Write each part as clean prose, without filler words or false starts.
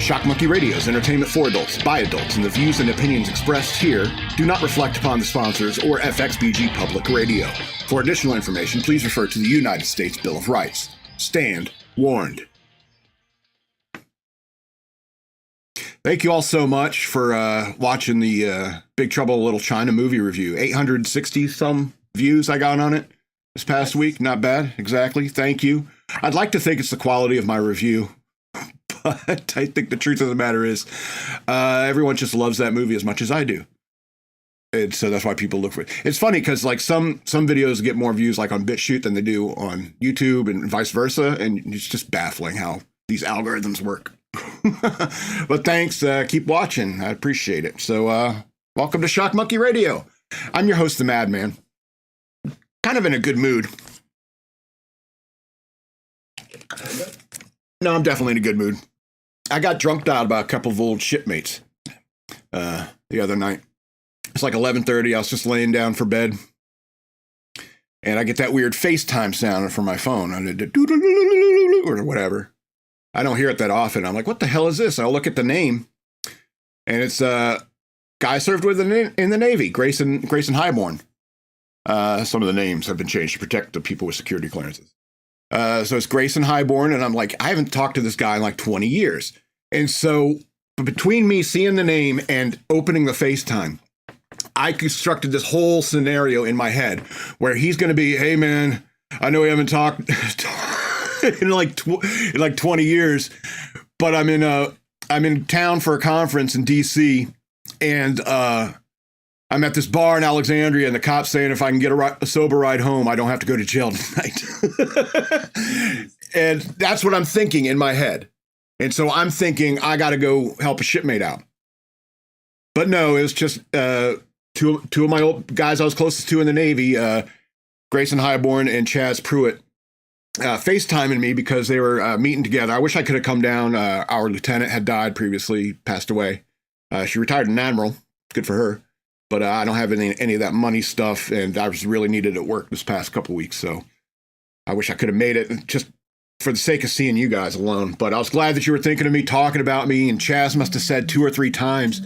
Shock Monkey Radio is entertainment for adults, by adults, and the views and opinions expressed here do not reflect upon the sponsors or FXBG Public Radio. For additional information, please refer to the United States Bill of Rights. Stand warned. Thank you all so much for watching the Big Trouble in Little China movie review. 860-some views I got on it this past week. Not bad, exactly. Thank you. I'd like to think it's the quality of my review, but I think the truth of the matter is everyone just loves that movie as much as I do. And so that's why people look for it. It's funny because like some videos get more views like on BitChute than they do on YouTube and vice versa. And it's just baffling how these algorithms work. But thanks. Keep watching. I appreciate it. So welcome to Shock Monkey Radio. I'm your host, the Madman. Kind of in a good mood. No, I'm definitely in a good mood. I got drunk dialed by a couple of old shipmates the other night. It's like 11:30. I was just laying down for bed. And I get that weird FaceTime sound from my phone. I did or whatever. I don't hear it that often. I'm like, what the hell is this? I'll look at the name. And it's a guy served with in the Navy, Grayson Highborn. Some of the names have been changed to protect the people with security clearances. So it's Grayson Highborn, and I'm like, I haven't talked to this guy in like 20 years. And so between me seeing the name and opening the FaceTime, I constructed this whole scenario in my head where he's going to be, hey man, I know we haven't talked in like 20 years, but I'm in town for a conference in DC, and I'm at this bar in Alexandria, and the cop's saying if I can get a sober ride home, I don't have to go to jail tonight. And that's what I'm thinking in my head. And so I'm thinking I got to go help a shipmate out. But no, it was just two of my old guys I was closest to in the Navy, Grayson Highborn and Chaz Pruitt, FaceTiming me because they were meeting together. I wish I could have come down. Our lieutenant had died previously, passed away. She retired an admiral. Good for her. But I don't have any of that money stuff, and I was really needed at work this past couple weeks, so I wish I could have made it just for the sake of seeing you guys alone. But I was glad that you were thinking of me, talking about me, and Chaz must have said 2 or 3 times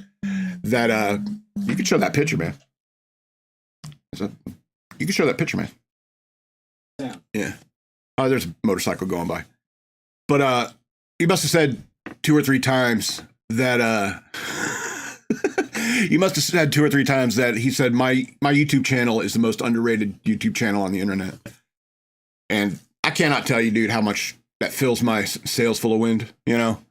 that you can show that picture, man. You can show that picture, man. Yeah. Oh, there's a motorcycle going by. But he must have said 2 or 3 times that he must have said 2 or 3 times that he said my YouTube channel is the most underrated YouTube channel on the internet. And I cannot tell you, dude, how much that fills my sails full of wind, you know?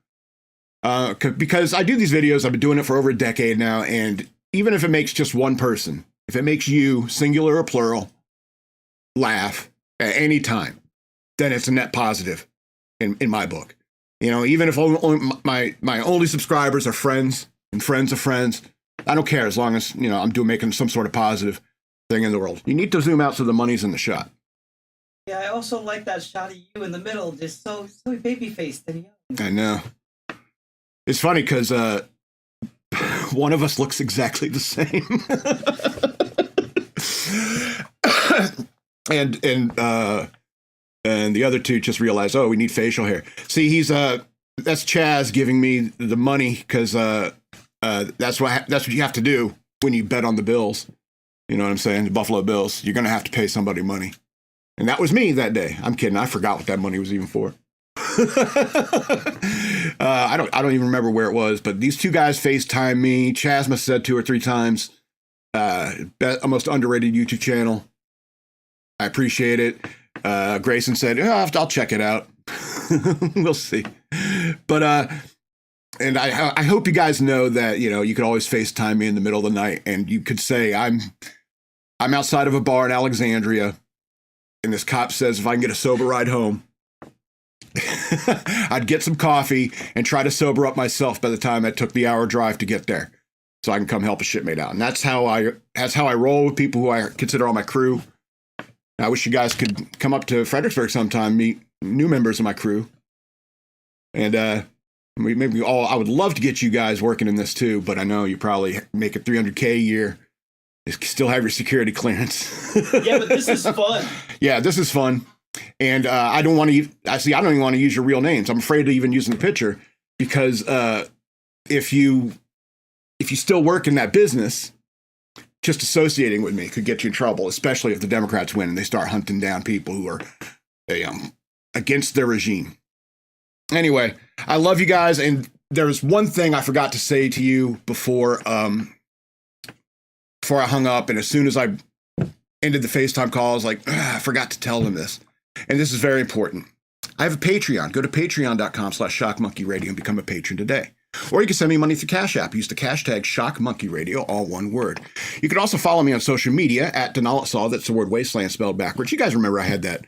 Because I do these videos, I've been doing it for over a decade now, and even if it makes just one person, if it makes you, singular or plural, laugh at any time, then it's a net positive in my book. You know, even if my only subscribers are friends and friends of friends, I don't care as long as, you know, I'm making some sort of positive thing in the world. You need to zoom out so the money's in the shot. Yeah, I also like that shot of you in the middle, just so baby-faced and young. I know. It's funny because one of us looks exactly the same. and the other two just realized, oh, we need facial hair. See, that's Chaz giving me the money because that's what you have to do when you bet on the Bills. You know what I'm saying? The Buffalo Bills. You're going to have to pay somebody money. And that was me that day. I'm kidding. I forgot what that money was even for. I don't even remember where it was, but these two guys FaceTime me. Chaz must have said 2 or 3 times. Most underrated YouTube channel. I appreciate it. Grayson said, oh, I'll check it out. We'll see. But and I hope you guys know that, you know, you could always FaceTime me in the middle of the night, and you could say I'm outside of a bar in Alexandria, and this cop says if I can get a sober ride home, I'd get some coffee and try to sober up myself by the time I took the hour drive to get there, so I can come help a shipmate out. And that's how I roll with people who I consider all my crew. I wish you guys could come up to Fredericksburg sometime, meet new members of my crew, and I would love to get you guys working in this too, but I know you probably make it $300K a year. You still have your security clearance. Yeah, but this is fun. Yeah, this is fun. And I don't even want to use your real names. I'm afraid of even using the picture because if you still work in that business, just associating with me could get you in trouble, especially if the Democrats win and they start hunting down people who are against their regime. Anyway, I love you guys, and there's one thing I forgot to say to you before I hung up, and as soon as I ended the FaceTime call, I was like, I forgot to tell them this. And this is very important. I have a Patreon. Go to patreon.com/shockmonkeyradio and become a patron today. Or you can send me money through Cash App. Use the hashtag shockmonkeyradio, all one word. You can also follow me on social media at Denalasaw. That's the word wasteland spelled backwards. You guys remember I had that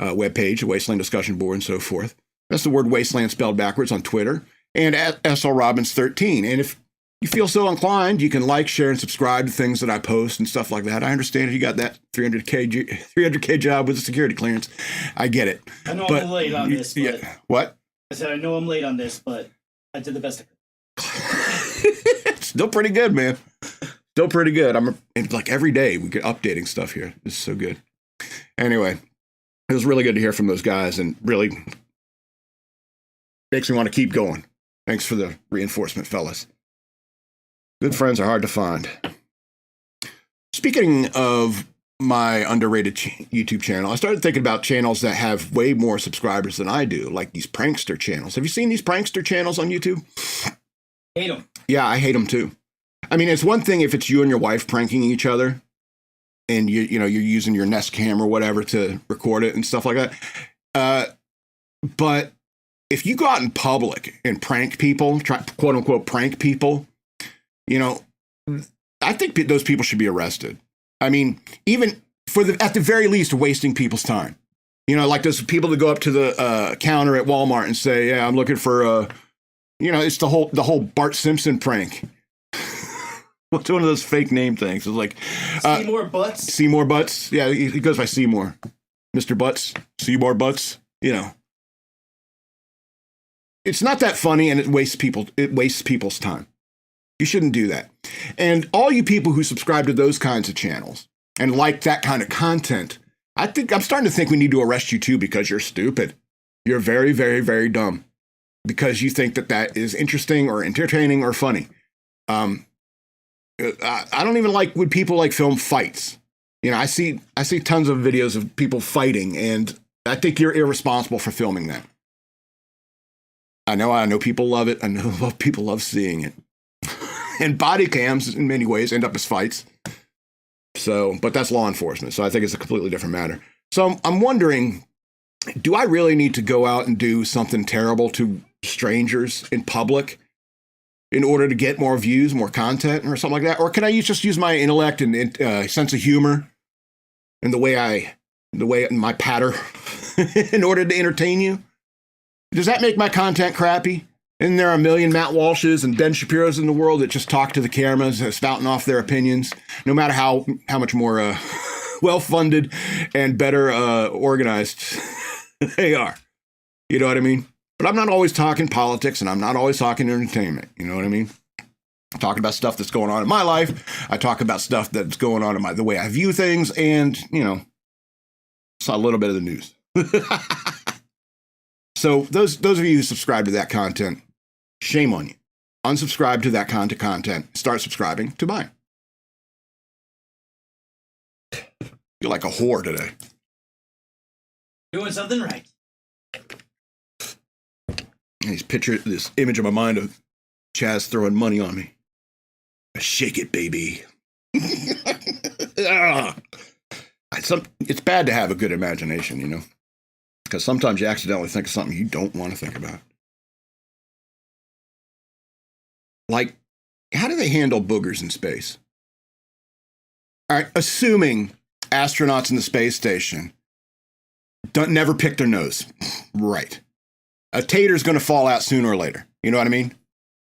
webpage, the Wasteland Discussion Board, and so forth. That's the word wasteland spelled backwards on Twitter. And at SLRobbins13. And if you feel so inclined, you can like, share, and subscribe to things that I post and stuff like that. I understand if you got that 300K job with a security clearance. I get it. I know I'm late on this, but... Yeah. What? I said, I know I'm late on this, but I did the best I could. Still pretty good, man. Still pretty good. And like every day we get updating stuff here. This is so good. Anyway, it was really good to hear from those guys, and really makes me want to keep going. Thanks for the reinforcement, fellas. Good friends are hard to find. Speaking of my underrated YouTube channel, I started thinking about channels that have way more subscribers than I do, like these prankster channels. Have you seen these prankster channels on YouTube? Hate them. Yeah, I hate them too. I mean, it's one thing if it's you and your wife pranking each other, and you're using your Nest Cam or whatever to record it and stuff like that. But if you go out in public and prank people, quote unquote prank people, I think those people should be arrested. I mean, even at the very least, wasting people's time. Like those people that go up to the counter at Walmart and say, "Yeah, I'm looking for it's the whole Bart Simpson prank." What's one of those fake name things? It's like Seymour Butts. Seymour Butts. Yeah, he goes by Seymour. Mr. Butts. Seymour Butts. It's not that funny, and it wastes people's time. You shouldn't do that. And all you people who subscribe to those kinds of channels and like that kind of content, I'm starting to think we need to arrest you too, because you're stupid. You're very, very, very dumb because you think that is interesting or entertaining or funny. I don't even like when people like film fights. I see tons of videos of people fighting, and I think you're irresponsible for filming that. I know people love it. I know people love seeing it. And body cams, in many ways, end up as fights. But that's law enforcement, so I think it's a completely different matter. So I'm wondering, do I really need to go out and do something terrible to strangers in public in order to get more views, more content, or something like that? Or can I just use my intellect and sense of humor and the way my patter in order to entertain you? Does that make my content crappy? And there are a million Matt Walshes and Ben Shapiro's in the world that just talk to the cameras, spouting off their opinions, no matter how much more well-funded and better organized they are. You know what I mean? But I'm not always talking politics, and I'm not always talking entertainment. You know what I mean? I talk about stuff that's going on in my life. I talk about stuff that's going on in the way I view things, and, it's a little bit of the news. So those of you who subscribe to that content, shame on you. Unsubscribe to that content. Start subscribing to mine. You're like a whore today. Doing something right. This image in my mind of Chaz throwing money on me. Shake it, baby. It's bad to have a good imagination, because sometimes you accidentally think of something you don't want to think about. Like, how do they handle boogers in space? All right, assuming astronauts in the space station never pick their nose. Right. A tater's going to fall out sooner or later. You know what I mean?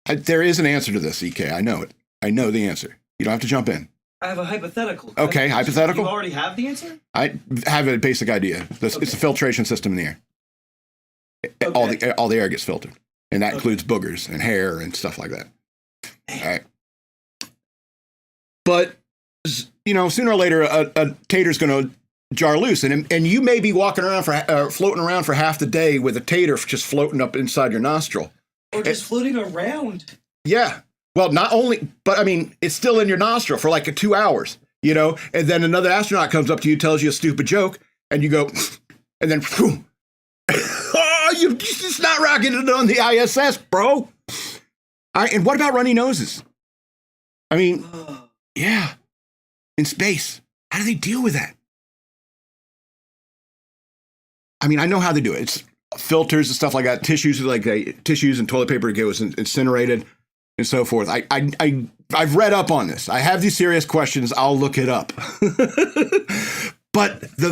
There is an answer to this, EK. I know it. I know the answer. You don't have to jump in. I have a hypothetical. Okay, hypothetical? You already have the answer? I have a basic idea. It's a filtration system in the air. Okay. All the air gets filtered. And that includes boogers and hair and stuff like that. All right. But, sooner or later, a tater's going to jar loose. And you may be walking around floating around for half the day with a tater just floating up inside your nostril. Or just floating around. Yeah. Well, not only, but I mean, it's still in your nostril for like 2 hours, you know, and then another astronaut comes up to you, tells you a stupid joke, and you go, and then, phew, oh, you just not rocketed on the ISS, bro. And what about runny noses? I mean, yeah, in space. How do they deal with that? I mean, I know how they do it. It's filters and stuff like that. Tissues, tissues and toilet paper goes incinerated and so forth. I've read up on this. I have these serious questions. I'll look it up. But the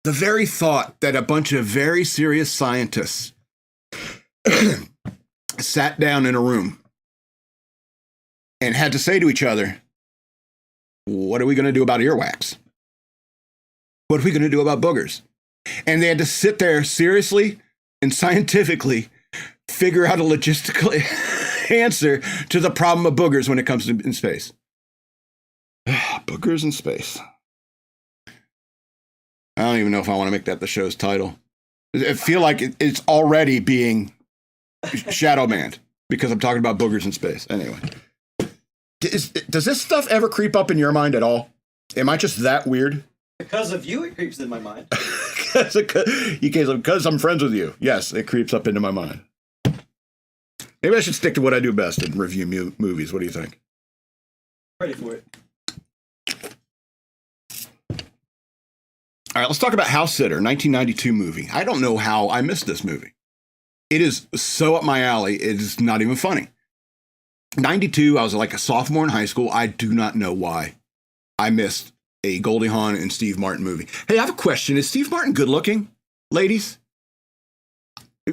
very thought that a bunch of very serious scientists sat down in a room and had to say to each other, what are we going to do about earwax? What are we going to do about boogers? And they had to sit there seriously and scientifically figure out a logistical answer to the problem of boogers when it comes to in space. Boogers in space. I don't even know if I want to make that the show's title. I feel like it's already being shadow banned because I'm talking about boogers in space. Anyway. Does this stuff ever creep up in your mind at all? Am I just that weird? Because of you, it creeps in my mind. Because I'm friends with you. Yes, it creeps up into my mind. Maybe I should stick to what I do best and review movies. What do you think? Ready for it. All right, let's talk about Housesitter, 1992 movie. I don't know how I missed this movie. It is so up my alley, it is not even funny. 92, I was like a sophomore in high school. I do not know why I missed a Goldie Hawn and Steve Martin movie. Hey, I have a question. Is Steve Martin good looking, ladies?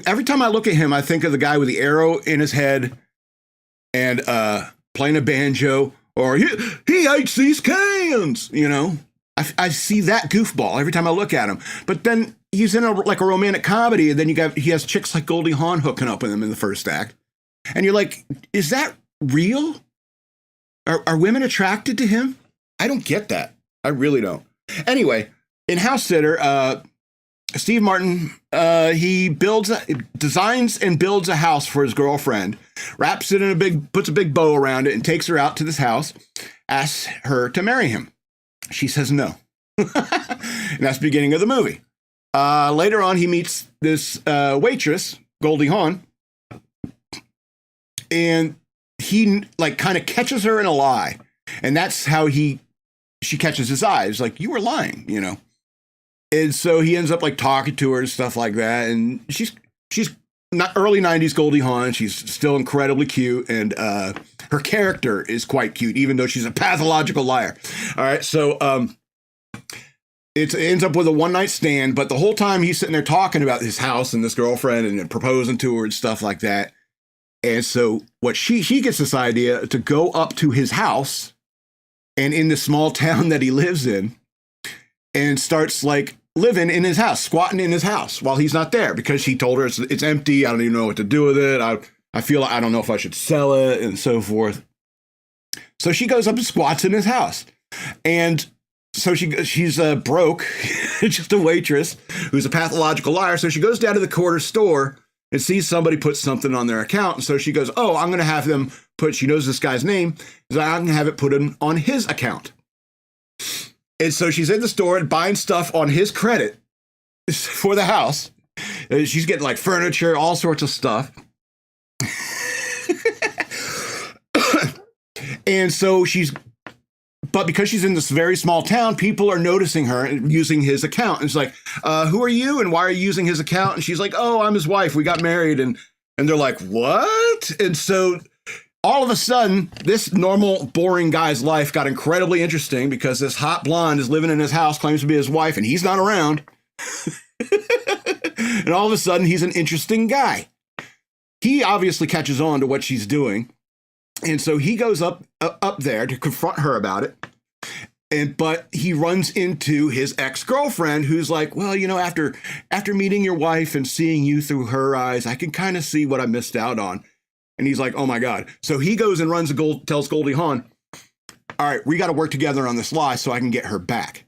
Every time I look at him, I think of the guy with the arrow in his head and playing a banjo, or he hates these cans, you know? I see that goofball every time I look at him. But then he's in a romantic comedy, and then he has chicks like Goldie Hawn hooking up with him in the first act. And you're like, is that real? Are women attracted to him? I don't get that. I really don't. Anyway, in Housesitter, Steve Martin, he designs and builds a house for his girlfriend, wraps it puts a big bow around it, and takes her out to this house, asks her to marry him. She says no. And that's the beginning of the movie. Later on, he meets this waitress, Goldie Hawn, and he kind of catches her in a lie. And that's how she catches his eyes. Like, you were lying, you know? And so he ends up talking to her and stuff like that. And she's not early 90s Goldie Hawn. She's still incredibly cute. And her character is quite cute, even though she's a pathological liar. All right. So it ends up with a one night stand. But the whole time he's sitting there talking about his house and this girlfriend and proposing to her and stuff like that. And so what she gets this idea to go up to his house and in the small town that he lives in and starts living in his house, squatting in his house while he's not there, because she told her it's empty. I don't even know what to do with it. I feel I don't know if I should sell it and so forth. So she goes up and squats in his house. And so she's broke, just a waitress who's a pathological liar. So she goes down to the corner store and sees somebody put something on their account. And so she goes, oh, I'm going to have them she knows this guy's name, so I'm going to have it put on his account. And so she's in the store and buying stuff on his credit for the house. She's getting furniture, all sorts of stuff. And so but because she's in this very small town, people are noticing her and using his account. And it's like, who are you? And why are you using his account? And she's like, oh, I'm his wife. We got married. And they're like, what? And so all of a sudden, this normal, boring guy's life got incredibly interesting because this hot blonde is living in his house, claims to be his wife, and he's not around. And all of a sudden, he's an interesting guy. He obviously catches on to what she's doing. And so he goes up there to confront her about it. But he runs into his ex-girlfriend who's like, well, you know, after meeting your wife and seeing you through her eyes, I can kind of see what I missed out on. And he's like, oh, my God. So he goes and tells Goldie Hawn, all right, we got to work together on this lie so I can get her back.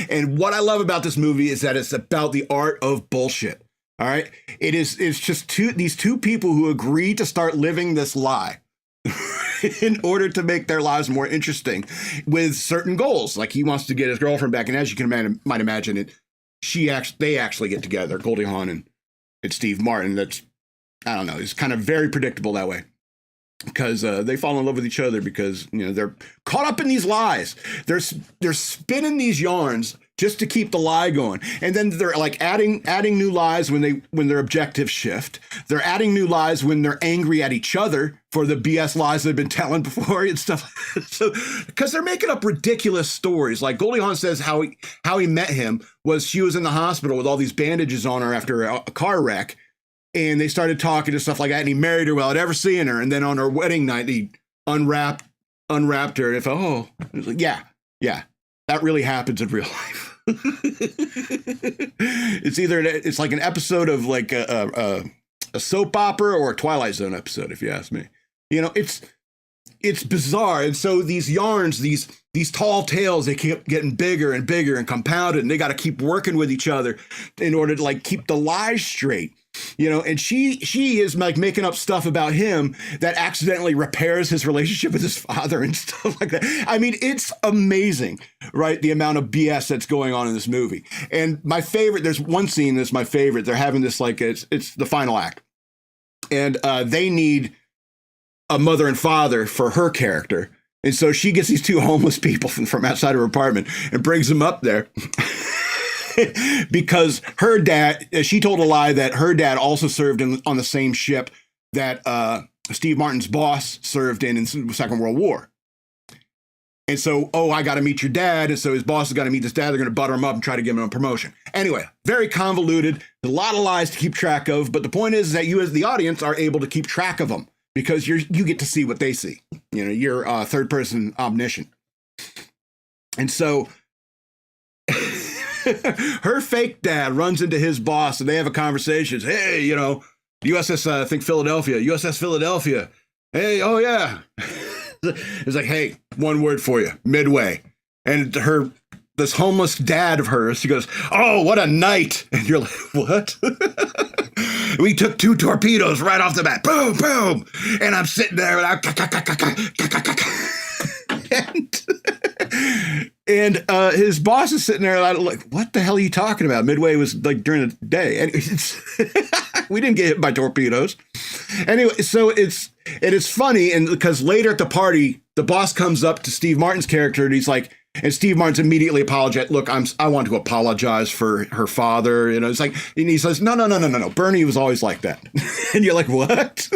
And what I love about this movie is that it's about the art of bullshit. All right. It's just these two people who agree to start living this lie in order to make their lives more interesting with certain goals. Like he wants to get his girlfriend back. And as you can might imagine they actually get together, Goldie Hawn and Steve Martin. That's, I don't know, it's kind of very predictable that way. Because they fall in love with each other because, you know, they're caught up in these lies. They're spinning these yarns just to keep the lie going. And then they're like adding new lies when their objectives shift. They're adding new lies when they're angry at each other for the BS lies they've been telling before and stuff. So, because they're making up ridiculous stories. Like Goldie Hawn says how he met him was she was in the hospital with all these bandages on her after a car wreck. And they started talking and stuff like that. And he married her without ever seeing her. And then on her wedding night, he unwrapped her. And I was like, yeah, that really happens in real life. It's like an episode of like a soap opera or a Twilight Zone episode, if you ask me. You know, it's bizarre. And so these yarns, these tall tales, they keep getting bigger and bigger and compounded. And they got to keep working with each other in order to like keep the lies straight. You know, and she is like making up stuff about him that accidentally repairs his relationship with his father and stuff like that. I mean, it's amazing, right? The amount of BS that's going on in this movie. And my favorite, there's one scene that's my favorite. They're having this like, it's the final act. And they need a mother and father for her character. And so she gets these two homeless people from outside her apartment and brings them up there. Because her dad, she told a lie that her dad also served on the same ship that Steve Martin's boss served in the Second World War. And so, I got to meet your dad. And so his boss has got to meet this dad. They're going to butter him up and try to give him a promotion. Anyway, very convoluted, a lot of lies to keep track of. But the point is that you as the audience are able to keep track of them because you get to see what they see. You know, you're third person omniscient. And so her fake dad runs into his boss and they have a conversation. Hey, you know, USS, I think Philadelphia, USS Philadelphia. Hey, oh yeah. It's like, hey, one word for you, Midway. And this homeless dad of hers, she goes, oh, what a night. And you're like, what? We took 2 torpedoes right off the bat. Boom, boom. And I'm sitting there and his boss is sitting there like, what the hell are you talking about? Midway was like during the day. And we didn't get hit by torpedoes. Anyway, so it's funny. And because later at the party, the boss comes up to Steve Martin's character and he's like, and Steve Martin's immediately apologized. Look, I want to apologize for her father. You know, it's like, and he says, no. Bernie was always like that. And you're like, what?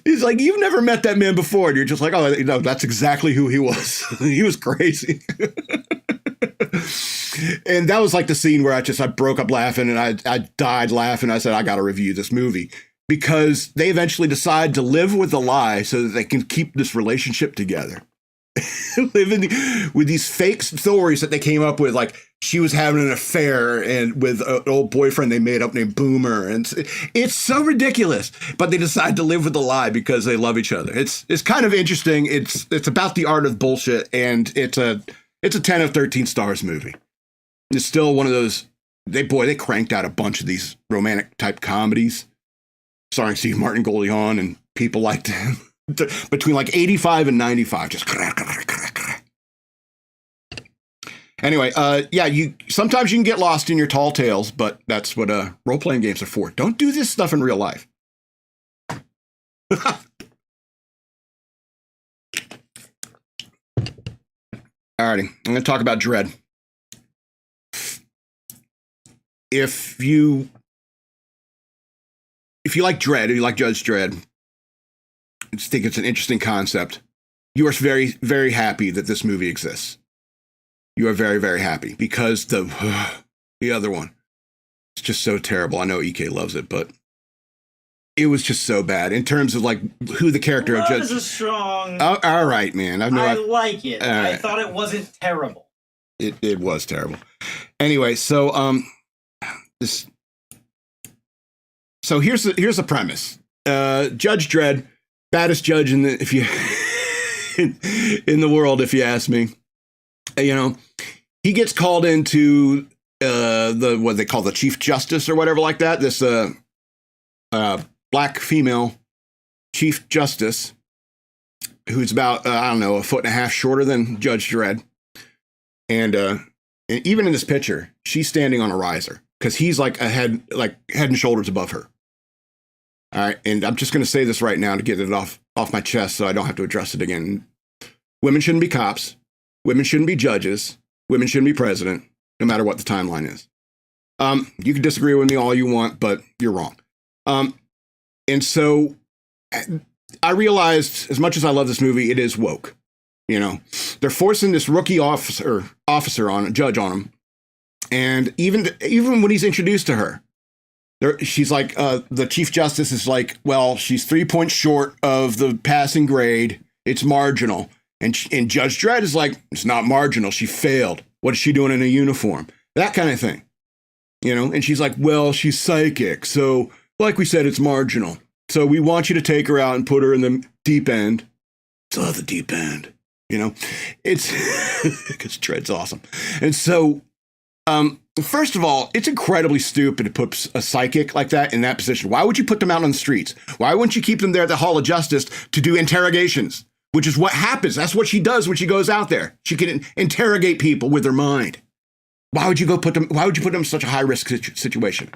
He's like, you've never met that man before. And you're just like, oh, no, that's exactly who he was. He was crazy. And that was like the scene where I broke up laughing and I died laughing. I said, I got to review this movie because they eventually decide to live with the lie so that they can keep this relationship together. Living with these fake stories that they came up with, like she was having an affair and with an old boyfriend they made up named Boomer, and it's so ridiculous. But they decide to live with the lie because they love each other. It's kind of interesting. It's about the art of bullshit, and it's a 10 of 13 stars movie. It's still one of those. They cranked out a bunch of these romantic type comedies, starring Steve Martin, Goldie Hawn, and people like them. Between like 85 and 95, just anyway, sometimes you can get lost in your tall tales, but that's what role-playing games are for. Don't do this stuff in real life. Alrighty, I'm going to talk about Dredd. If you like Dredd, if you like Judge Dredd, I just think it's an interesting concept. You are very, very happy that this movie exists. You are very, very happy because the other one, it's just so terrible. I know EK loves it, but it was just so bad in terms of like who the character of Judge. That is a strong. Oh, all right, man. I like it. I thought it wasn't terrible. It was terrible. Anyway, so here's the premise. Judge Dredd. Baddest judge in the world, if you ask me. You know, he gets called into what they call the Chief Justice or whatever like that. This black female Chief Justice who's about I don't know, 1.5 feet shorter than Judge Dredd, and even in this picture, she's standing on a riser because he's like head and shoulders above her. All right, and I'm just going to say this right now to get it off my chest so I don't have to address it again. Women shouldn't be cops. Women shouldn't be judges. Women shouldn't be president, no matter what the timeline is. You can disagree with me all you want, but you're wrong. And so I realized, as much as I love this movie, it is woke. You know, they're forcing this rookie officer on a judge on him, and even when he's introduced to her, she's like, the Chief Justice is like, well, she's 3 points short of the passing grade. It's marginal. And Judge Dredd is like, it's not marginal. She failed. What is she doing in a uniform? That kind of thing. You know, and she's like, well, she's psychic. So like we said, it's marginal. So we want you to take her out and put her in the deep end. So the deep end, you know, it's because Dredd's awesome. And so, first of all, it's incredibly stupid to put a psychic like that in that position. Why would you put them out on the streets? Why wouldn't you keep them there at the Hall of Justice to do interrogations? Which is what happens. That's what she does when she goes out there. She can interrogate people with her mind. Why would you put them in such a high risk situation?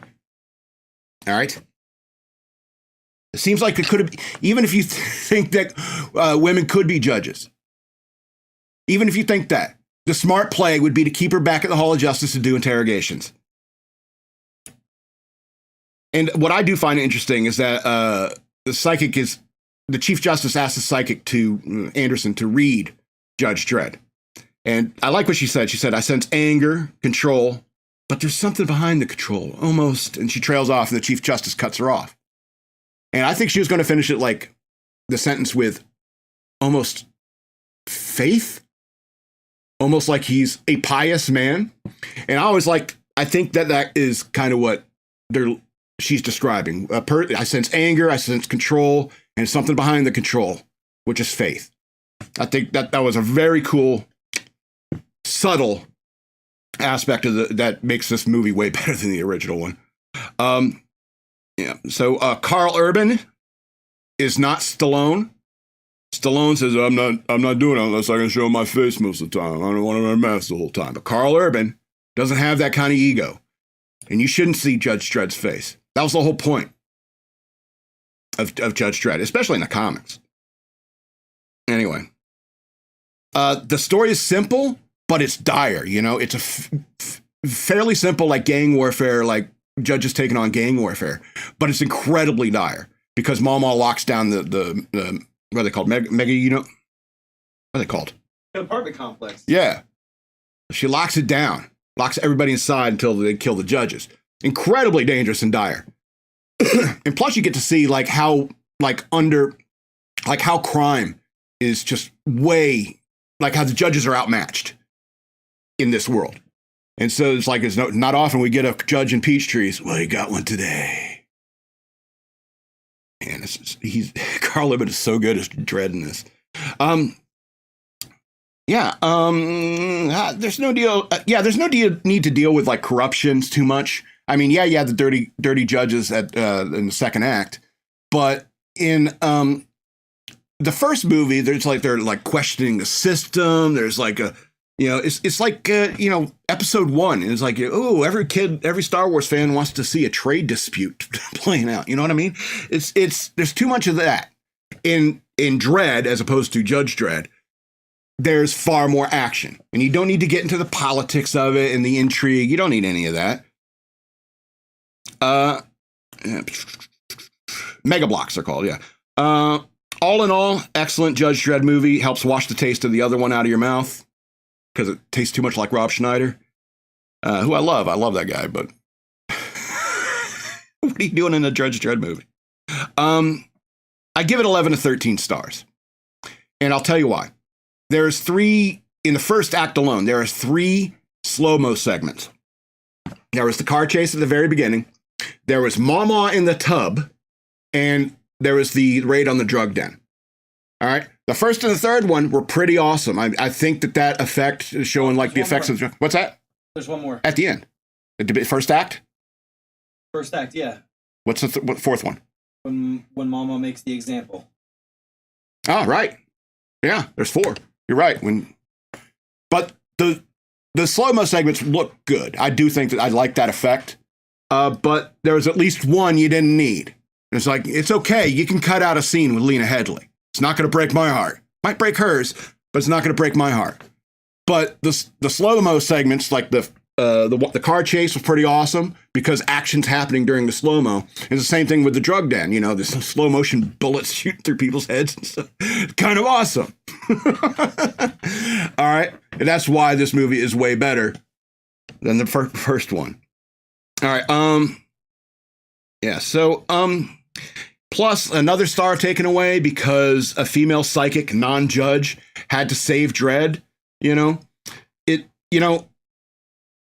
All right. It seems like it could have, even if you think that women could be judges, even if you think that, the smart play would be to keep her back at the Hall of Justice to do interrogations. And what I do find interesting is that the Chief Justice asked the psychic to Anderson to read Judge Dredd. And I like what she said. She said, I sense anger, control, but there's something behind the control, almost. And she trails off and the Chief Justice cuts her off. And I think she was going to finish it like the sentence with almost faith, almost like he's a pious man. And I think that is kind of what she's describing. I sense anger, I sense control, and something behind the control, which is faith. I think that was a very cool, subtle aspect of that makes this movie way better than the original one. Yeah. So Carl Urban is not Stallone. Stallone says, I'm not doing it unless I can show my face most of the time. I don't want to wear a mask the whole time. But Carl Urban doesn't have that kind of ego. And you shouldn't see Judge Dredd's face. That was the whole point of Judge Dredd, especially in the comics. Anyway, the story is simple, but it's dire. You know, it's a fairly simple, like gang warfare, like judges taking on gang warfare, but it's incredibly dire because Mama locks down the what are they called? Mega unit? What are they called? The apartment complex. Yeah. She locks it down, locks everybody inside until they kill the judges. Incredibly dangerous and dire. And plus you get to see how crime is just way, like how the judges are outmatched in this world. And so it's like, it's not often we get a judge in Peachtrees. Well, you got one today. And Carl Urban is so good as Dredd in this. There's no deal. There's no need to deal with like corruptions too much. I mean, you had the dirty judges in the second act, but in the first movie, they're like questioning the system. There's like it's like episode 1. And it's like, every Star Wars fan wants to see a trade dispute playing out. You know what I mean? There's too much of that in Dredd as opposed to Judge Dredd. There's far more action, and you don't need to get into the politics of it and the intrigue. You don't need any of that. Mega blocks are called. Yeah. All in all, excellent Judge Dredd movie. Helps wash the taste of the other one out of your mouth because it tastes too much like Rob Schneider, who I love. I love that guy, but what are you doing in a Judge Dredd movie? I give it 11 to 13 stars, and I'll tell you why. There's 3 in the first act alone. There are 3 slow-mo segments. There was the car chase at the very beginning. There was Mama in the tub, and there was the raid on the drug den. All right. The first and the third one were pretty awesome. I think that effect is showing like the effects of the drug. What's that? There's one more. At the end. First act? First act, yeah. What's the what fourth one? When Mama makes the example. Oh, right. Yeah, there's 4. You're right. But the slow-mo segments look good. I do think that I like that effect. But there was at least one you didn't need. It's like, it's okay. You can cut out a scene with Lena Headey. It's not going to break my heart. Might break hers, but it's not going to break my heart. But the slow-mo segments, like the car chase was pretty awesome because action's happening during the slow-mo. It's the same thing with the drug den. You know, there's some slow-motion bullets shooting through people's heads and stuff. It's kind of awesome. All right. And that's why this movie is way better than the first one. All right. Yeah. So, plus another star taken away because a female psychic non-judge had to save Dredd.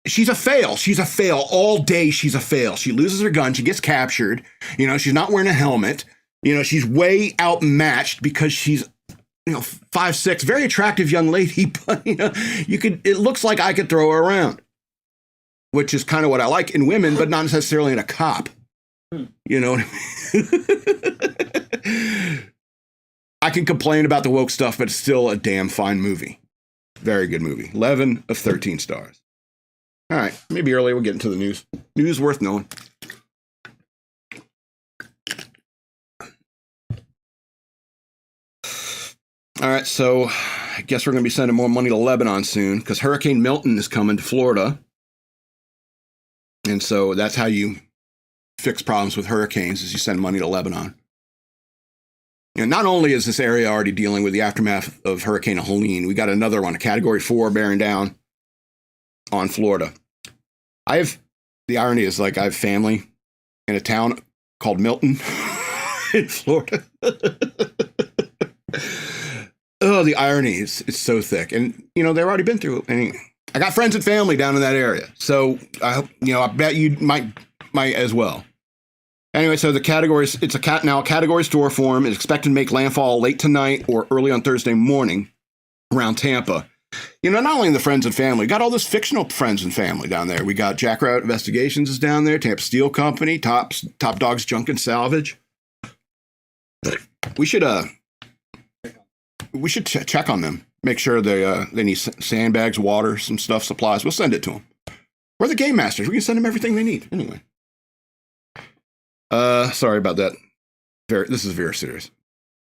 She's a fail. She's a fail all day. She's a fail. She loses her gun. She gets captured. She's not wearing a helmet. She's way outmatched because she's, 5'6", very attractive young lady, but it looks like I could throw her around, which is kind of what I like in women, but not necessarily in a cop. You know what I mean? I can complain about the woke stuff, but it's still a damn fine movie. Very good movie. 11 of 13 stars. All right. Maybe earlier we'll get into the news. News worth knowing. All right. So I guess we're going to be sending more money to Lebanon soon because Hurricane Milton is coming to Florida. And so that's how you fix problems with hurricanes is you send money to Lebanon. Not only is this area already dealing with the aftermath of Hurricane Helene, we got another one, a Category 4 bearing down on Florida. The irony is I have family in a town called Milton in Florida. Oh, the irony is it's so thick. And, they've already been through it. I got friends and family down in that area. So I hope, I bet you might as well. Anyway, so the categories, it's now a category store form. It's expected to make landfall late tonight or early on Thursday morning around Tampa. Not only the friends and family, we got all this fictional friends and family down there. We got Jackrabbit Investigations is down there, Tampa Steel Company, Top Dogs Junk and Salvage. We should check on them. Make sure they need sandbags, water, some stuff, supplies. We'll send it to them. We're the game masters. We can send them everything they need. Anyway. Sorry about that. This is very serious.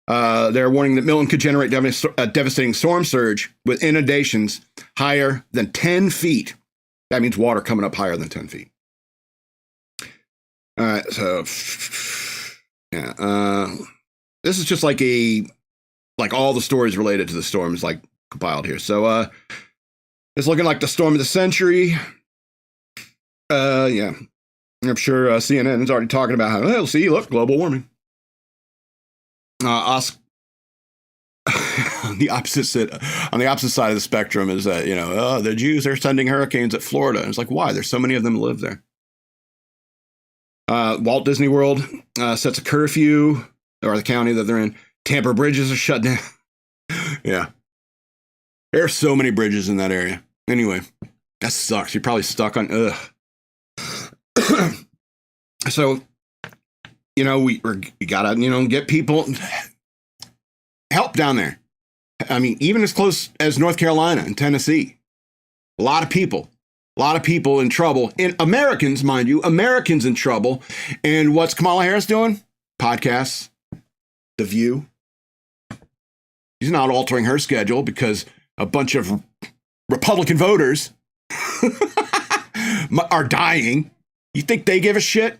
They're warning that Milton could generate a devastating storm surge with inundations higher than 10 feet. That means water coming up higher than 10 feet. All right, so yeah, this is just like all the stories related to the storm is compiled here. So it's looking like the storm of the century. Yeah. I'm sure CNN is already talking about how, look, global warming. On the opposite side of the spectrum is that, the Jews are sending hurricanes at Florida. And it's like, why? There's so many of them live there. Walt Disney World sets a curfew, or the county that they're in. Tampa bridges are shut down. Yeah. There are so many bridges in that area. Anyway, that sucks. You're probably stuck on, So, we gotta, get people help down there. I mean, even as close as North Carolina and Tennessee, a lot of people in trouble. And Americans, mind you, Americans in trouble. And what's Kamala Harris doing? Podcasts, The View. She's not altering her schedule because a bunch of Republican voters are dying. You think they give a shit?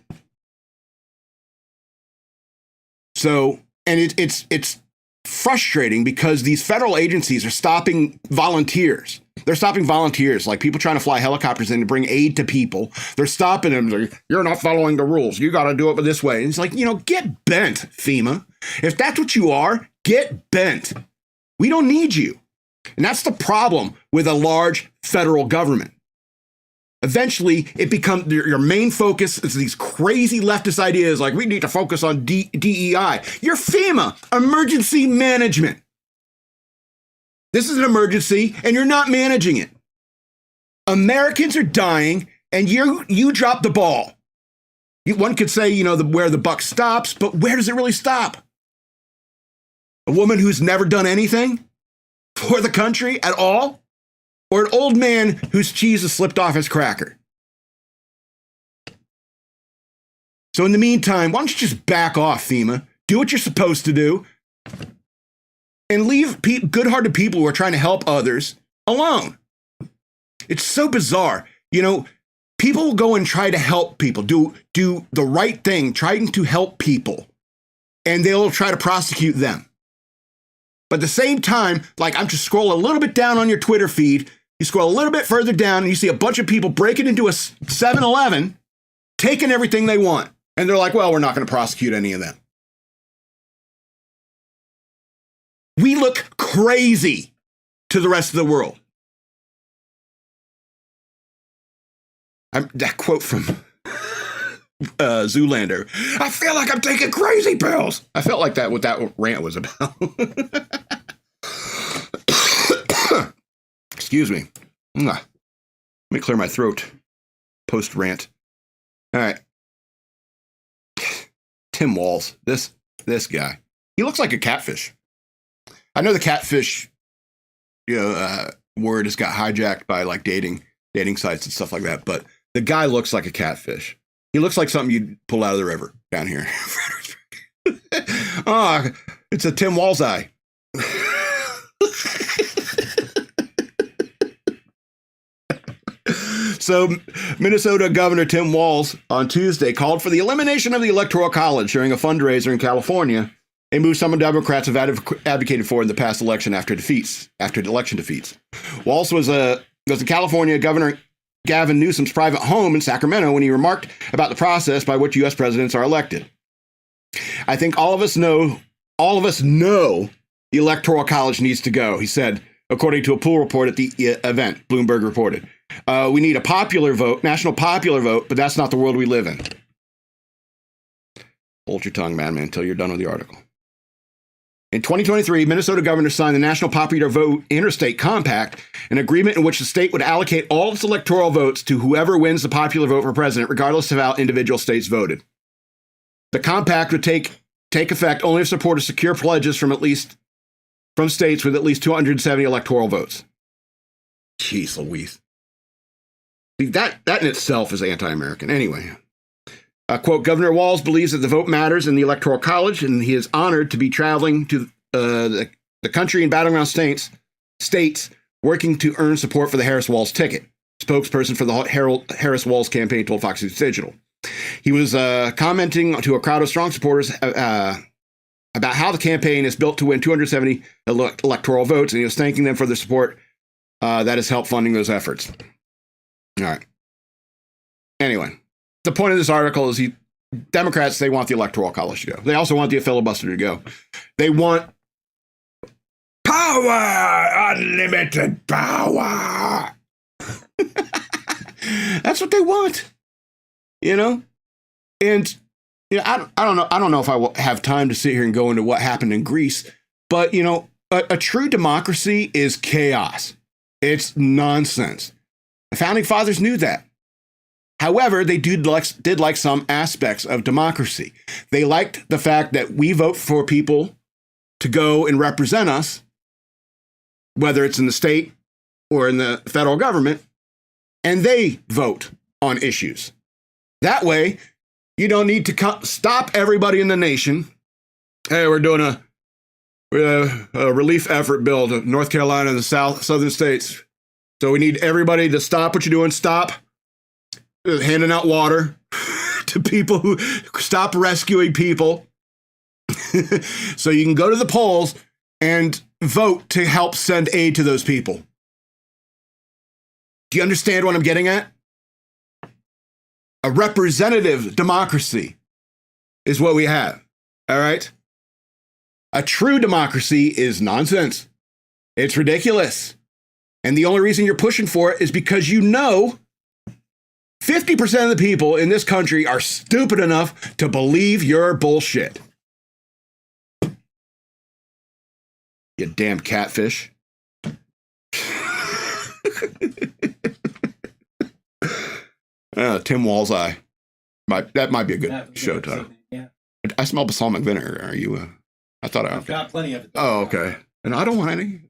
So, and it's frustrating because these federal agencies are stopping volunteers. They're stopping volunteers, like people trying to fly helicopters in to bring aid to people. They're stopping them. You're not following the rules. You got to do it this way. And it's like, get bent, FEMA. If that's what you are, get bent. We don't need you. And that's the problem with a large federal government. Eventually, it becomes your main focus is these crazy leftist ideas like we need to focus on DEI. You're FEMA, emergency management. This is an emergency, and you're not managing it. Americans are dying. And you dropped the ball. One could say, you know, where the buck stops, but where does it really stop? A woman who's never done anything for the country at all? Or an old man whose cheese has slipped off his cracker? So in the meantime, why don't you just back off, FEMA? Do what you're supposed to do. And leave good-hearted people who are trying to help others alone. It's so bizarre. You know, people will go and try to help people, do the right thing, trying to help people, and they'll try to prosecute them. But at the same time, like, I'm just scroll a little bit down on your Twitter feed, you scroll a little bit further down, and you see a bunch of people breaking into a 7-Eleven, taking everything they want. And they're like, well, we're not going to prosecute any of them. We look crazy to the rest of the world. That quote from Zoolander. I feel like I'm taking crazy pills. I felt like that what that rant was about. Excuse me. Let me clear my throat. Post rant. All right. Tim Walz. This guy. He looks like a catfish. I know the catfish, word has got hijacked by like dating sites and stuff like that, but the guy looks like a catfish. He looks like something you'd pull out of the river down here. Oh, it's a Tim Walz-Eye. So Minnesota Governor Tim Walz on Tuesday called for the elimination of the Electoral College during a fundraiser in California, a move some Democrats have advocated for in the past election after election defeats. Walz was in California Governor Gavin Newsom's private home in Sacramento when he remarked about the process by which U.S. presidents are elected. I think all of us know the Electoral College needs to go, he said, according to a poll report at the event, Bloomberg reported. We need a popular vote, national popular vote, but that's not the world we live in. Hold your tongue, madman, until you're done with the article. In 2023, Minnesota governor signed the National Popular Vote Interstate Compact, an agreement in which the state would allocate all its electoral votes to whoever wins the popular vote for president, regardless of how individual states voted. The compact would take effect only if supporters secure pledges from states with at least 270 electoral votes. Jeez Louise. See, that in itself is anti-American. Anyway. Quote, Governor Walz believes that the vote matters in the Electoral College, and he is honored to be traveling to the country and battleground states working to earn support for the Harris-Walz ticket. Spokesperson for the Harris-Walz campaign told Fox News Digital. He was commenting to a crowd of strong supporters about how the campaign is built to win 270 electoral votes, and he was thanking them for the support that has helped funding those efforts. All right. Anyway. The point of this article is Democrats, they want the Electoral College to go. They also want the filibuster to go. They want power, unlimited power. That's what they want, you know? And I don't know if I will have time to sit here and go into what happened in Greece, but, a true democracy is chaos. It's nonsense. The founding fathers knew that. However, they did like some aspects of democracy. They liked the fact that we vote for people to go and represent us, whether it's in the state or in the federal government, and they vote on issues. That way, you don't need to stop everybody in the nation. Hey, we're doing a relief effort bill to North Carolina and the southern states. So we need everybody to stop what you're doing, stop handing out water to people who stop rescuing people so you can go to the polls and vote to help send aid to those people. Do you understand what I'm getting at? A representative democracy is what we have. All right. A true democracy is nonsense. It's ridiculous. And the only reason you're pushing for it is because 50% of the people in this country are stupid enough to believe your bullshit. You damn catfish. Tim Walz-Eye. That might be a good That would be show an title. episode name, yeah. I smell balsamic vinegar. Are you? I thought I've got plenty of it. Oh, okay. And I don't want any.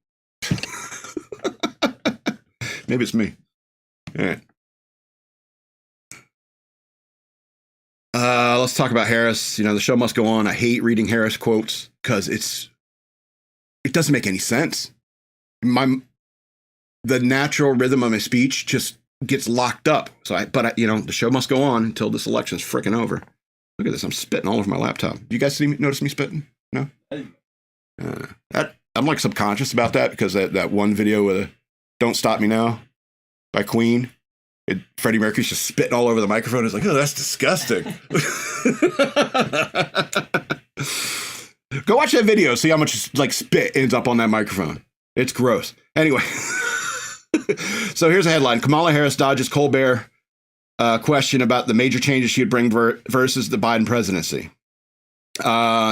Maybe it's me. All right. Let's talk about Harris. You know, the show must go on. I hate reading Harris quotes because it doesn't make any sense. The natural rhythm of my speech just gets locked up. You know, the show must go on until this election's freaking over. Look at this. I'm spitting all over my laptop. You guys notice me spitting? No? I'm like subconscious about that because that one video with Don't Stop Me Now by Queen, Freddie Mercury's just spitting all over the microphone. It's like, oh, that's disgusting. Go watch that video. See how much like spit ends up on that microphone. It's gross. Anyway. So here's a headline. Kamala Harris dodges Colbert question about the major changes she would bring versus the Biden presidency.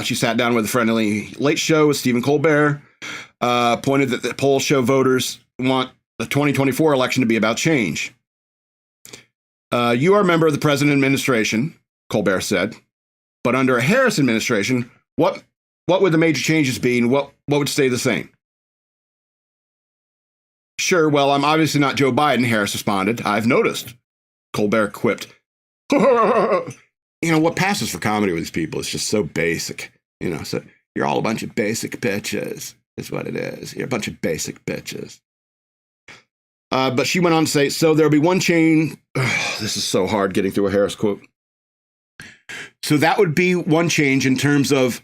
She sat down with a friendly late show with Stephen Colbert, pointed that the polls show voters want the 2024 election to be about change. You are a member of the president administration, Colbert said, but under a Harris administration, what would the major changes be and what would stay the same? Sure, well, I'm obviously not Joe Biden, Harris responded. I've noticed, Colbert quipped. You know, what passes for comedy with these people is just so basic. You know, so you're all a bunch of basic bitches, is what it is. You're a bunch of basic bitches. But she went on to say, so there'll be one change. This is so hard getting through a Harris quote. So that would be one change in terms of,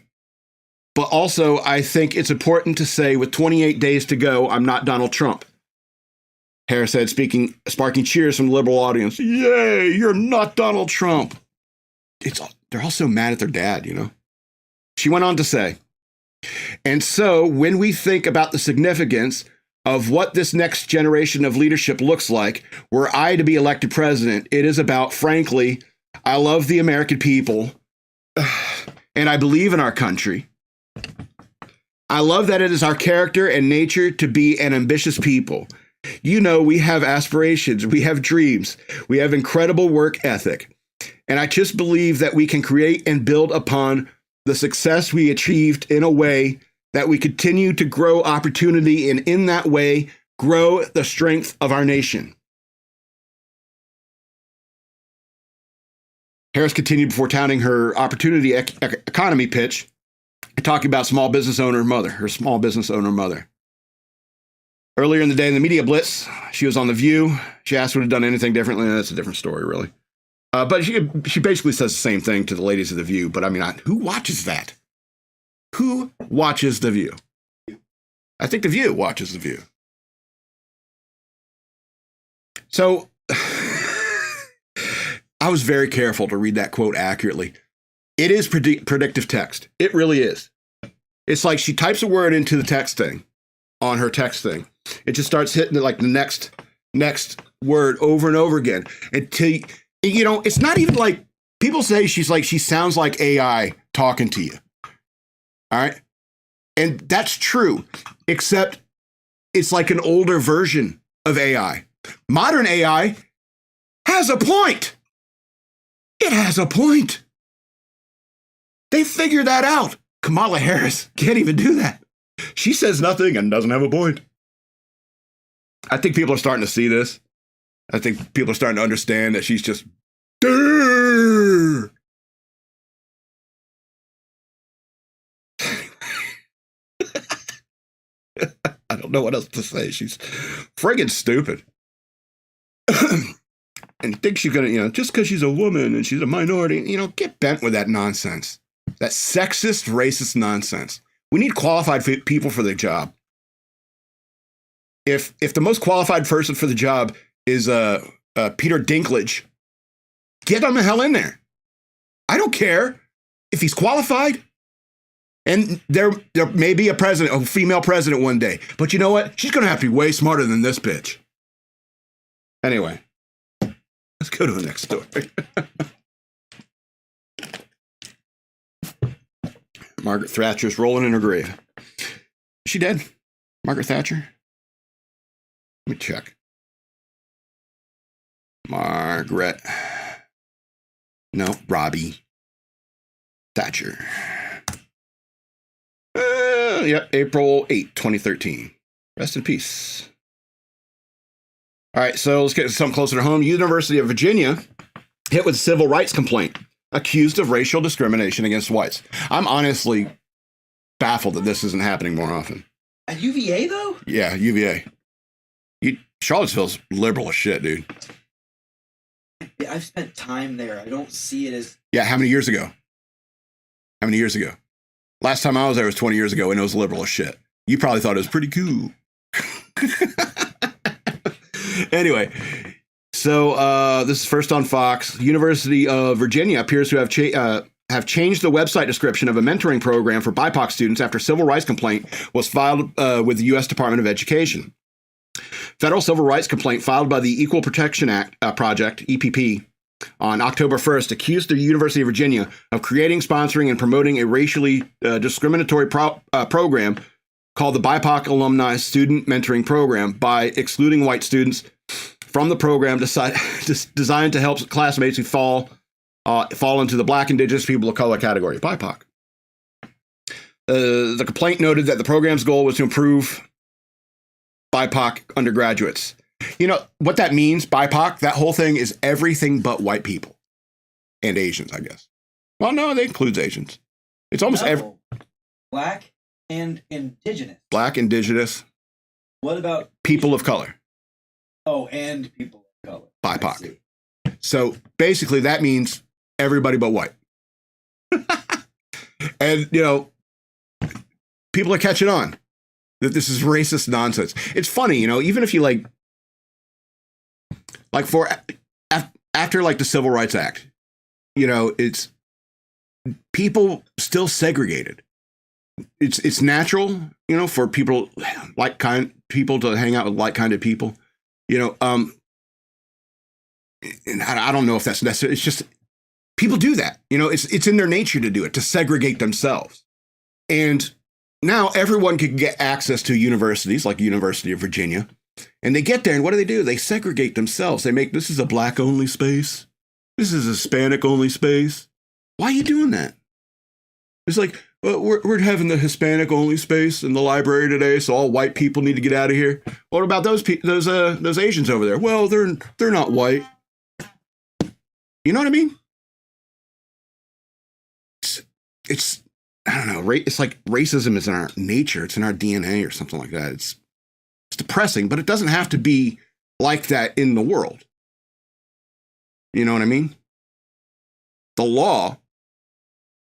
but also I think it's important to say with 28 days to go, I'm not Donald Trump. Harris said, sparking cheers from the liberal audience. Yay, you're not Donald Trump. They're all so mad at their dad, you know. She went on to say, and so when we think about the significance of what this next generation of leadership looks like, were I to be elected president, it is about, frankly, I love the American people and I believe in our country. I love that it is our character and nature to be an ambitious people. You know, we have aspirations, we have dreams, we have incredible work ethic. And I just believe that we can create and build upon the success we achieved in a way that we continue to grow opportunity and in that way grow the strength of our nation. Harris continued before touting her opportunity economy pitch and talking about her small business owner mother. Earlier in the day in the media blitz, she was on The View. She asked would have done anything differently. That's a different story, really. But she basically says the same thing to the ladies of The View. But I mean, who watches that? Who watches The View? I think The View watches The View. So I was very careful to read that quote accurately. It is predictive text. It really is. It's like she types a word into the text thing, on her text thing. It just starts hitting it like the next word over and over again until, you know, it's not even like people say she sounds like AI talking to you. All right. And that's true, except it's like an older version of AI. Modern AI has a point. It has a point. They figured that out. Kamala Harris can't even do that. She says nothing and doesn't have a point. I think people are starting to see this. I think people are starting to understand that she's just... I don't know what else to say. She's friggin' stupid. And think she's gonna, you know, just because she's a woman and she's a minority, you know, get bent with that nonsense. That sexist, racist nonsense. We need qualified people for the job. If the most qualified person for the job is Peter Dinklage, get him the hell in there. I don't care if he's qualified. And there may be a female president one day. But you know what? She's going to have to be way smarter than this bitch. Anyway, let's go to the next story. Margaret Thatcher's rolling in her grave. Is she dead? Margaret Thatcher? Let me check. Margaret. No, Robbie Thatcher. Yep, April 8, 2013. Rest in peace. All right, so let's get something closer to home. University of Virginia hit with a civil rights complaint, accused of racial discrimination against whites. I'm honestly baffled that this isn't happening more often. At UVA, though? Yeah, UVA. Charlottesville's liberal as shit, dude. Yeah, I've spent time there. I don't see it as... Yeah, how many years ago? Last time I was there was 20 years ago, and it was liberal as shit. You probably thought it was pretty cool. Anyway, so this is first on Fox. University of Virginia appears to have changed the website description of a mentoring program for BIPOC students after civil rights complaint was filed with the U.S. Department of Education. Federal civil rights complaint filed by the Equal Protection Act Project, EPP, on October 1st accused the University of Virginia of creating, sponsoring, and promoting a racially discriminatory program called the BIPOC Alumni Student Mentoring Program by excluding white students from the program designed to help classmates who fall into the Black, Indigenous, people of color category, BIPOC. The complaint noted that the program's goal was to improve BIPOC undergraduates. You know what that means, BIPOC? That whole thing is everything but white people and Asians, I guess. Well, no, it includes Asians. It's almost Black and Indigenous. Black, Indigenous. What about people of color? Oh, and people of color. BIPOC. So basically that means everybody but white. And, you know, people are catching on that this is racist nonsense. It's funny, you know, even if you after like the Civil Rights Act, you know, it's people still segregated. It's natural, you know, for people people to hang out with like-minded people, you know. And I don't know if that's necessary. It's just people do that, you know. It's in their nature to do it, to segregate themselves. And now everyone can get access to universities like University of Virginia, and they get there, and what do? They segregate themselves. They make this is a Black-only space. This is a Hispanic-only space. Why are you doing that? It's like, well, we're having the Hispanic-only space in the library today, so all white people need to get out of here. What about those Asians over there? Well, they're not white. You know what I mean? It's I don't know. It's like racism is in our nature. It's in our DNA or something like that. It's depressing, but it doesn't have to be like that in the world. You know what I mean? The law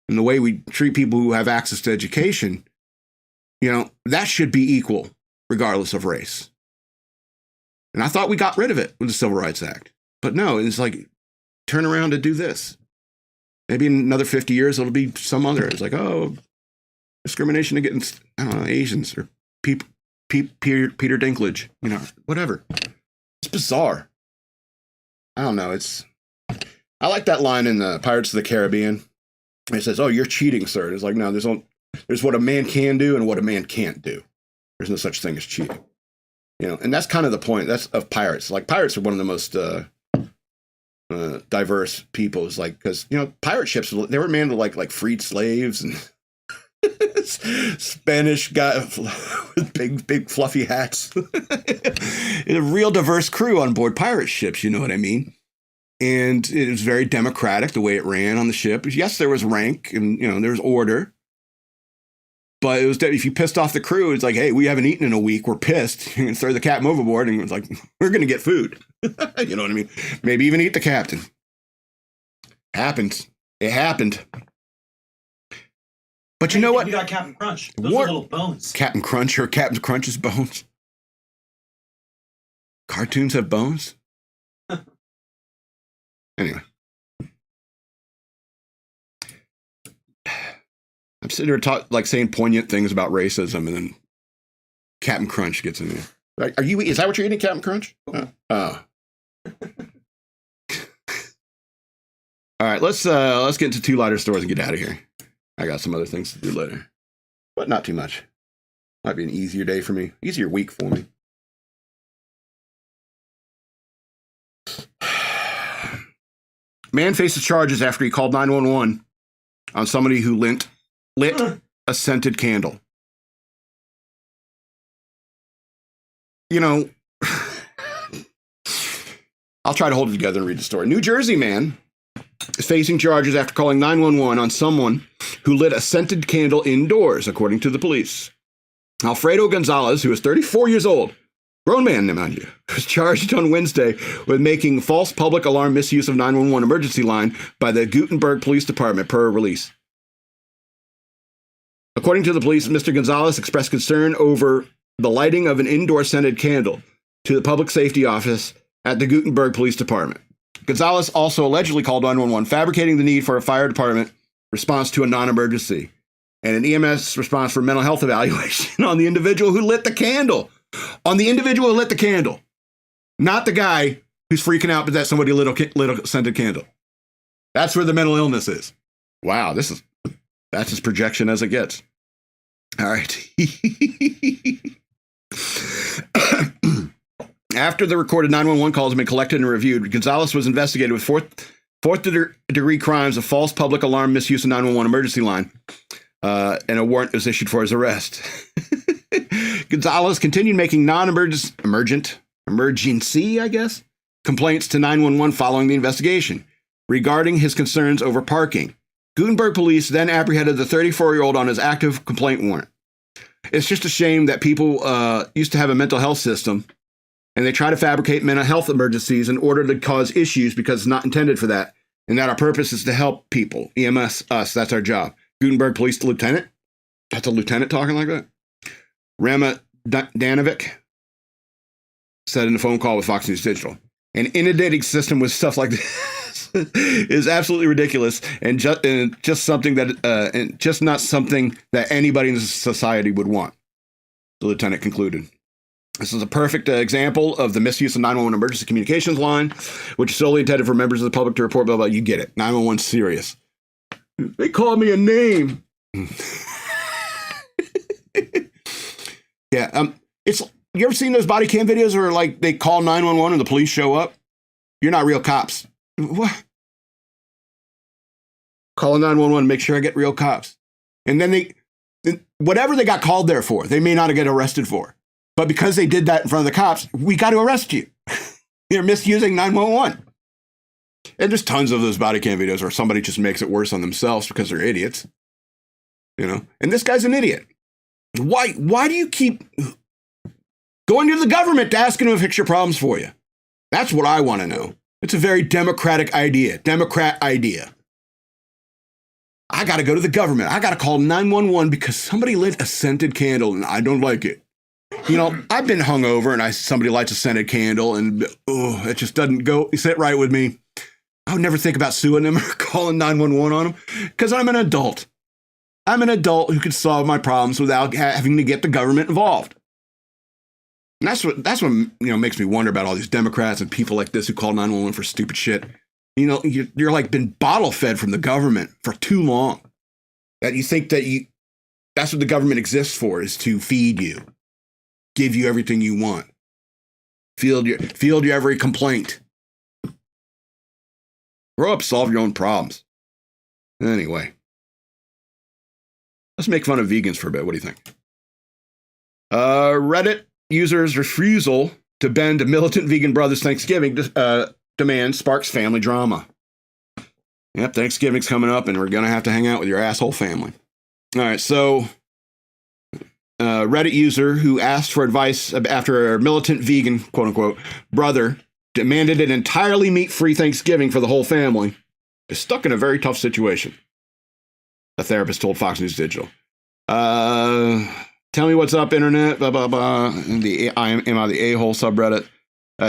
and the way we treat people who have access to education, you know, that should be equal regardless of race. And I thought we got rid of it with the Civil Rights Act. But no, it's like, turn around and do this. Maybe in another 50 years, it'll be some other. It's like, oh, discrimination against, I don't know, Asians or Peter Dinklage, you know, whatever. It's bizarre. I don't know. I like that line in the Pirates of the Caribbean. It says, oh, you're cheating, sir. It's like, no, there's what a man can do and what a man can't do. There's no such thing as cheating. You know, and that's kind of the point of pirates. Like, pirates are one of the most diverse people. Is like, because, you know, pirate ships, they were manned with like freed slaves and Spanish guy with big fluffy hats. A real diverse crew on board pirate ships, you know what I mean? And it was very democratic the way it ran on the ship. Yes, there was rank and, you know, there was order. But it was, if you pissed off the crew, it's like, hey, we haven't eaten in a week. We're pissed. You can throw the captain overboard. And it's like, we're going to get food. You know what I mean? Maybe even eat the captain. Happened. It happened. But you know what? You got Captain Crunch. Those are little bones. Captain Crunch or Captain Crunch's bones. Cartoons have bones? Anyway. I'm sitting here saying poignant things about racism, and then Captain Crunch gets in there. Is that what you're eating, Captain Crunch? Oh. All right, let's get into two lighter stories and get out of here. I got some other things to do later, but not too much. Might be an easier day for me, easier week for me. Man faces charges after he called 911 on somebody who lit a scented candle. You know, I'll try to hold it together and read the story. New Jersey man is facing charges after calling 911 on someone who lit a scented candle indoors, according to the police. Alfredo Gonzalez, who is 34 years old, grown man, mind you, was charged on Wednesday with making false public alarm misuse of 911 emergency line by the Gutenberg Police Department, per release. According to the police, Mr. Gonzalez expressed concern over the lighting of an indoor scented candle to the public safety office at the Gutenberg Police Department. Gonzalez also allegedly called 911, fabricating the need for a fire department response to a non-emergency and an EMS response for mental health evaluation on the individual who lit the candle. On the individual who lit the candle, not the guy who's freaking out that somebody lit a scented candle. That's where the mental illness is. Wow, that's as projection as it gets. All right. After the recorded 911 calls have been collected and reviewed, Gonzalez was investigated with fourth degree crimes of false public alarm misuse of 911 emergency line, and a warrant was issued for his arrest. Gonzalez continued making emergency, I guess, complaints to 911 following the investigation regarding his concerns over parking. Gutenberg police then apprehended the 34-year-old on his active complaint warrant. It's just a shame that people used to have a mental health system, and they try to fabricate mental health emergencies in order to cause issues because it's not intended for that, and that our purpose is to help people. EMS, us, that's our job. Gutenberg police lieutenant? That's a lieutenant talking like that? Rama Danovic said in a phone call with Fox News Digital. An inundating system with stuff like this is absolutely ridiculous and just something that and just not something that anybody in society would want, the lieutenant concluded. This is a perfect example of the misuse of 911 emergency communications line, which is solely intended for members of the public to report, blah, blah, you get it. 911's serious. They called me a name. Yeah, you ever seen those body cam videos where like they call 911 and the police show up? You're not real cops. What? Call 911, make sure I get real cops. And then whatever they got called there for, they may not get arrested for. But because they did that in front of the cops, we got to arrest you. You're misusing 911. And there's tons of those body cam videos where somebody just makes it worse on themselves because they're idiots. You know, and this guy's an idiot. Why do you keep going to the government to ask them to fix your problems for you? That's what I want to know. It's a very Democrat idea. I got to go to the government. I got to call 911 because somebody lit a scented candle and I don't like it. You know, I've been hungover and somebody lights a scented candle and it just doesn't sit right with me. I would never think about suing them or calling 911 on them because I'm an adult. I'm an adult who can solve my problems without having to get the government involved. And that's what makes me wonder about all these Democrats and people like this who call 911 for stupid shit. You know, you're like been bottle fed from the government for too long. That you think that's what the government exists for, is to feed you, give you everything you want, field your every complaint. Grow up, solve your own problems. Anyway. Let's make fun of vegans for a bit. What do you think? Reddit users' refusal to bend to militant vegan brothers' Thanksgiving demand sparks family drama. Yep, Thanksgiving's coming up, and we're going to have to hang out with your asshole family. All right, so Reddit user who asked for advice after a militant vegan, quote-unquote, brother demanded an entirely meat-free Thanksgiving for the whole family is stuck in a very tough situation. A therapist told Fox News Digital. Tell me what's up, internet, blah, blah, blah. I am on the a-hole subreddit.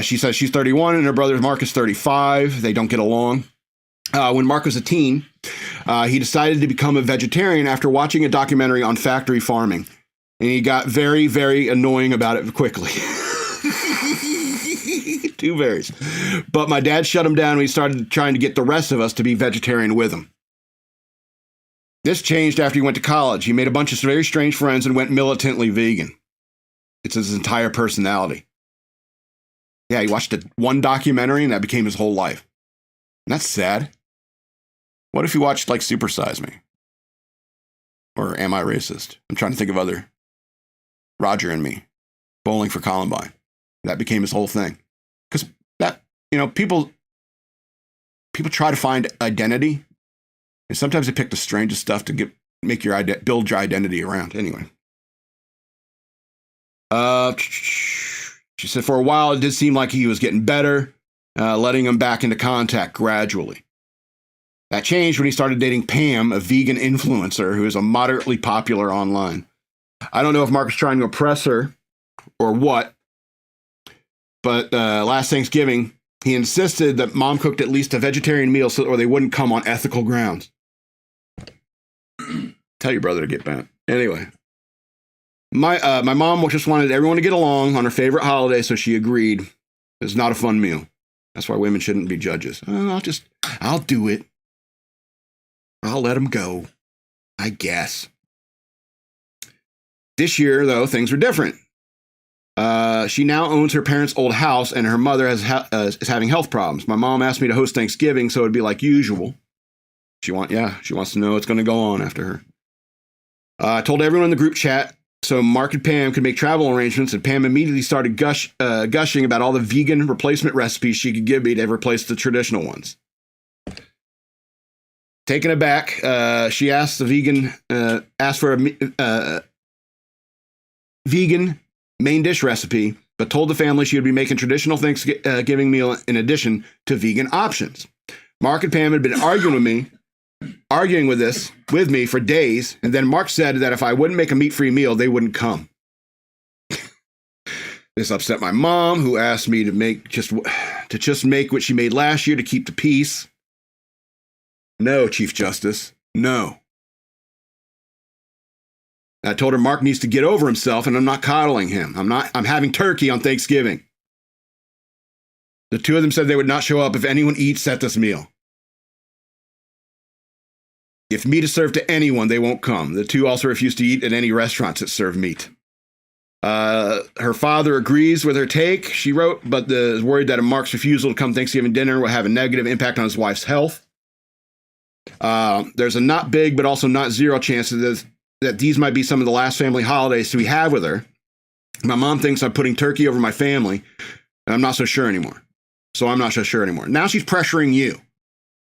She says she's 31 and her brother Mark is 35. They don't get along. When Mark was a teen, he decided to become a vegetarian after watching a documentary on factory farming. And he got very, very annoying about it quickly. Two varies. But my dad shut him down when he started trying to get the rest of us to be vegetarian with him. This changed after he went to college. He made a bunch of very strange friends and went militantly vegan. It's his entire personality. Yeah, he watched one documentary and that became his whole life. That's sad. What if you watched like Super Size Me? Or Am I Racist? I'm trying to think of other. Roger and Me. Bowling for Columbine. That became his whole thing. Because that, people try to find identity. And sometimes they pick the strangest stuff to build your identity around. Anyway. She said for a while it did seem like he was getting better, letting him back into contact gradually. That changed when he started dating Pam, a vegan influencer who is a moderately popular online. I don't know if Mark was trying to oppress her or what, but last Thanksgiving, he insisted that Mom cooked at least a vegetarian meal or they wouldn't come on ethical grounds. Tell your brother to get back. Anyway. My mom just wanted everyone to get along on her favorite holiday, so she agreed. It's not a fun meal. That's why women shouldn't be judges. I'll do it. I'll let them go, I guess. This year, though, things were different. She now owns her parents' old house, and her mother is having health problems. My mom asked me to host Thanksgiving, so it'd be like usual. She wants to know what's going to go on after her. I told everyone in the group chat so Mark and Pam could make travel arrangements, and Pam immediately started gushing about all the vegan replacement recipes she could give me to replace the traditional ones. Taken aback, she asked for a vegan main dish recipe, but told the family she would be making traditional Thanksgiving meal in addition to vegan options. Mark and Pam had been arguing with me for days, and then Mark said that if I wouldn't make a meat-free meal, they wouldn't come. This upset my mom, who asked me to make what she made last year to keep the peace. No, Chief Justice, no. I told her Mark needs to get over himself, and I'm not coddling him. I'm having turkey on Thanksgiving. The two of them said they would not show up if anyone eats at this meal. If meat is served to anyone, they won't come. The two also refuse to eat at any restaurants that serve meat. Her father agrees with her take, she wrote, but is worried that Mark's refusal to come Thanksgiving dinner will have a negative impact on his wife's health. There's a not big, but also not zero chance that these might be some of the last family holidays we have with her. My mom thinks I'm putting turkey over my family, and I'm not so sure anymore. Now she's pressuring you.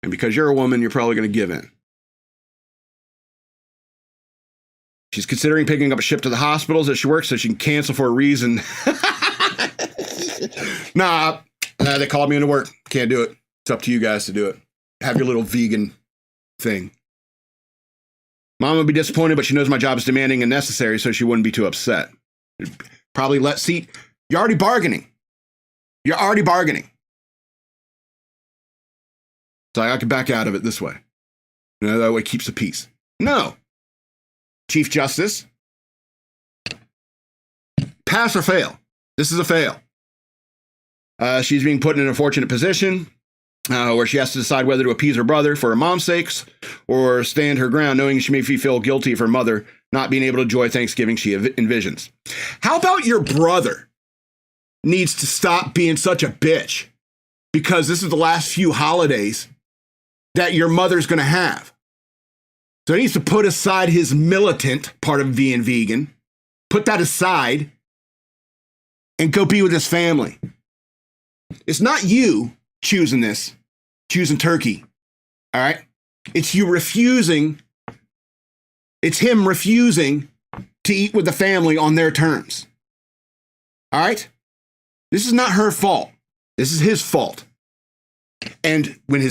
And because you're a woman, you're probably going to give in. She's considering picking up a ship to the hospitals that she works so she can cancel for a reason. Nah, they called me into work. Can't do it. It's up to you guys to do it. Have your little vegan thing. Mom would be disappointed, but she knows my job is demanding and necessary, so she wouldn't be too upset. Probably you're already bargaining. So I can back out of it this way. That way it keeps the peace. No. Chief Justice. Pass or fail. This is a fail. She's being put in an unfortunate position where she has to decide whether to appease her brother for her mom's sakes or stand her ground, knowing she may feel guilty of her mother not being able to enjoy Thanksgiving she envisions. How about your brother needs to stop being such a bitch because this is the last few holidays that your mother's going to have? So he needs to put aside his militant part of being vegan, put that aside, and go be with his family. It's not you choosing turkey, all right? It's him refusing to eat with the family on their terms, all right? This is not her fault. This is his fault. And when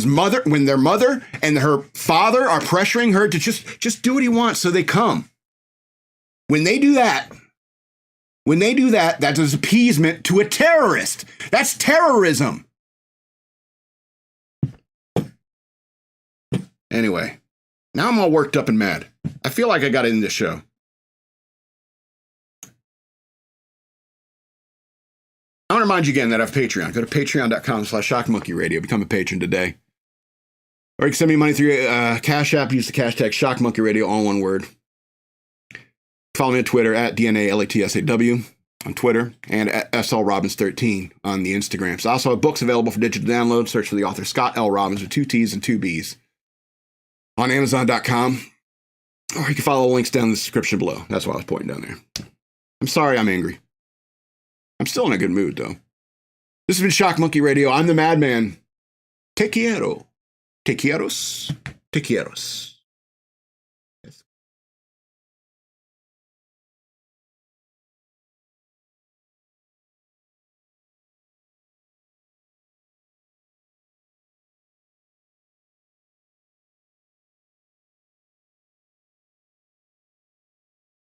their mother and her father are pressuring her to just do what he wants so they come. When they do that, that is appeasement to a terrorist. That's terrorism. Anyway, now I'm all worked up and mad. I feel like I got in this show. I want to remind you again that I have Patreon. Go to patreon.com/shockmonkeyradio. Become a patron today. Or you can send me money through Cash App. Use the hashtag shockmonkeyradio, all one word. Follow me on Twitter at DNALATSAW. on Twitter, and at SLRobbins13 on the Instagram. So I also have books available for digital download. Search for the author Scott L. Robbins with 2 T's and 2 B's on Amazon.com. Or you can follow the links down in the description below. That's why I was pointing down there. I'm sorry I'm angry. I'm still in a good mood, though. This has been Shock Monkey Radio. I'm the Madman. Te quiero. Te quieros. Te quieros.